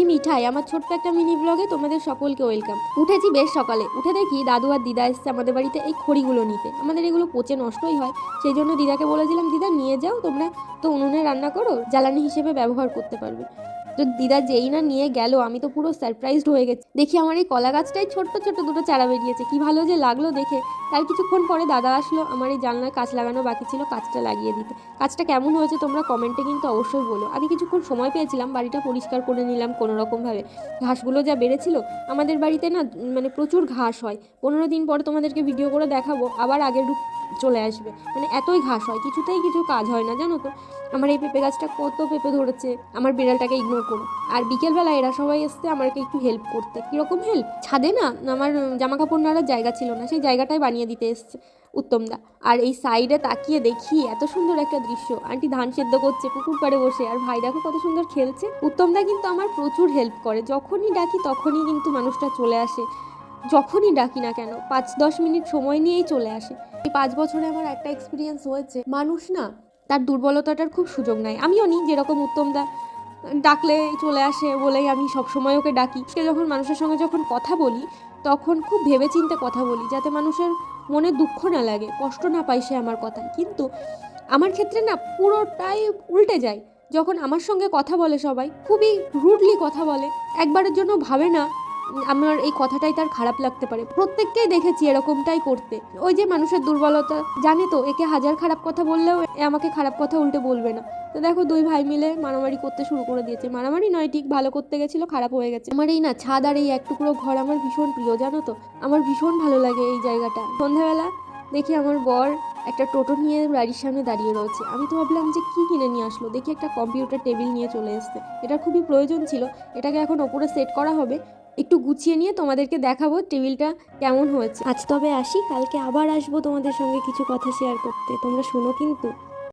আমি মিঠাই, আমার ছোট্ট একটা মিনি ব্লগে তোমাদের সকলকে ওয়েলকাম। উঠেছি বেশ সকালে, উঠে দেখি দাদু আর দিদা এসছে আমাদের বাড়িতে এই খড়িগুলো নিতে। আমাদের এগুলো পচে নষ্টই হয়, সেই জন্য দিদাকে বলেছিলাম দিদা নিয়ে যাও, তোমরা তো উনুনে রান্না করো, জ্বালানি হিসেবে ব্যবহার করতে পারবে। তো দিদা যেই না নিয়ে গেল, আমি তো পুরো সারপ্রাইজড হয়ে গেছি। দেখি আমার এই কলা গাছটাই ছোট্ট ছোট্ট দুটো চারা বেরিয়েছে, কি ভালো যে লাগলো দেখে। তার কিছুক্ষণ পরে দাদা আসলো, আমার এই জানলার কাঁচ লাগানো বাকি ছিল, কাঁচটা লাগিয়ে দিতে। কাজটা কেমন হয়েছে তোমরা কমেন্টে কিন্তু অবশ্যই বলো। আমি কিছুক্ষণ সময় পেয়েছিলাম, বাড়িটা পরিষ্কার করে নিলাম কোনো রকমভাবে। ঘাসগুলো যা বেড়েছিল আমাদের বাড়িতে না, মানে প্রচুর ঘাস হয়। 15 দিন পরে তোমাদেরকে ভিডিও করে দেখাবো, আবার আগের রূপ চলে আসবে। মানে এতই ঘাস হয়, কিছুতেই কিছু কাজ হয় না, জানো তো। আমার এই পেঁপে গাছটা কত পেঁপে ধরেছে, আমার বিড়ালটাকে ইগনোর করো। আর বিকেলবেলা এরা সবাই এসছে আমাকে একটু হেল্প করতে। কীরকম হেল্প? ছাদে না আমার জামা কাপড় নাড়ার জায়গা ছিল না, সেই জায়গাটাই বানিয়ে দিতে এসছে উত্তমদা। আর এই সাইডে তাকিয়ে দেখি এত সুন্দর একটা দৃশ্য, আন্টি ধান সেদ্ধ করছে পুকুর পাড়ে বসে, আর ভাই দেখো কত সুন্দর খেলছে। উত্তমদা কিন্তু আমার প্রচুর হেল্প করে, যখনই ডাকি তখনই কিন্তু মানুষটা চলে আসে। যখনই ডাকি না কেন 5-10 মিনিট সময় নিয়েই চলে আসে। এই 5 বছরে আমার একটা এক্সপিরিয়েন্স হয়েছে, মানুষ না তার দুর্বলতাটার খুব সুযোগ নেয়। আমিও নিই, যেরকম উত্তমদা ডাকলে চলে আসে বলেই আমি সবসময় ওকে ডাকি। সে যখন মানুষের সঙ্গে যখন কথা বলি তখন খুব ভেবেচিন্তে কথা বলি, যাতে মানুষের মনে দুঃখ না লাগে, কষ্ট না পায় সে আমার কথায়। কিন্তু আমার ক্ষেত্রে না পুরোটাই উল্টে যায়। যখন আমার সঙ্গে কথা বলে সবাই খুবই রুডলি কথা বলে, একবারের জন্য ভাবে না আমার এই কথাটাই তার খারাপ লাগতে পারে। প্রত্যেককেই দেখেছি এরকমটাই করতে। ওই যে মানুষের দুর্বলতা, জানে তো একে হাজার খারাপ কথা বললেও এ আমাকে খারাপ কথা উল্টে বলবে না। তো দেখো দুই ভাই মিলে মারামারি করতে শুরু করে দিয়েছে। মারামারি নয়, ঠিক ভালো করতে গেছিল, খারাপ হয়ে গেছে। আমার এই না ছাদ আর এই এক টুকরো ঘর আমার ভীষণ প্রিয়, জানো তো। আমার ভীষণ ভালো লাগে এই জায়গাটা। সন্ধ্যাবেলা দেখি আমার বর একটা টোটো নিয়ে বাড়ির সামনে দাঁড়িয়ে রয়েছে। আমি তো ভাবলাম যে কি কিনে নিয়ে আসলো, দেখি একটা কম্পিউটার টেবিল নিয়ে চলে এসছে। এটা খুবই প্রয়োজন ছিল, এটাকে এখন ওপরে সেট করা হবে। একটু গুছিয়ে নিয়ে তোমাদেরকে দেখাবো টেবিলটা কেমন হয়েছে। আজ তবে আসি, কালকে আবার আসবো তোমাদের সঙ্গে কিছু কথা শেয়ার করতে, তোমরা শোনো কিন্তু।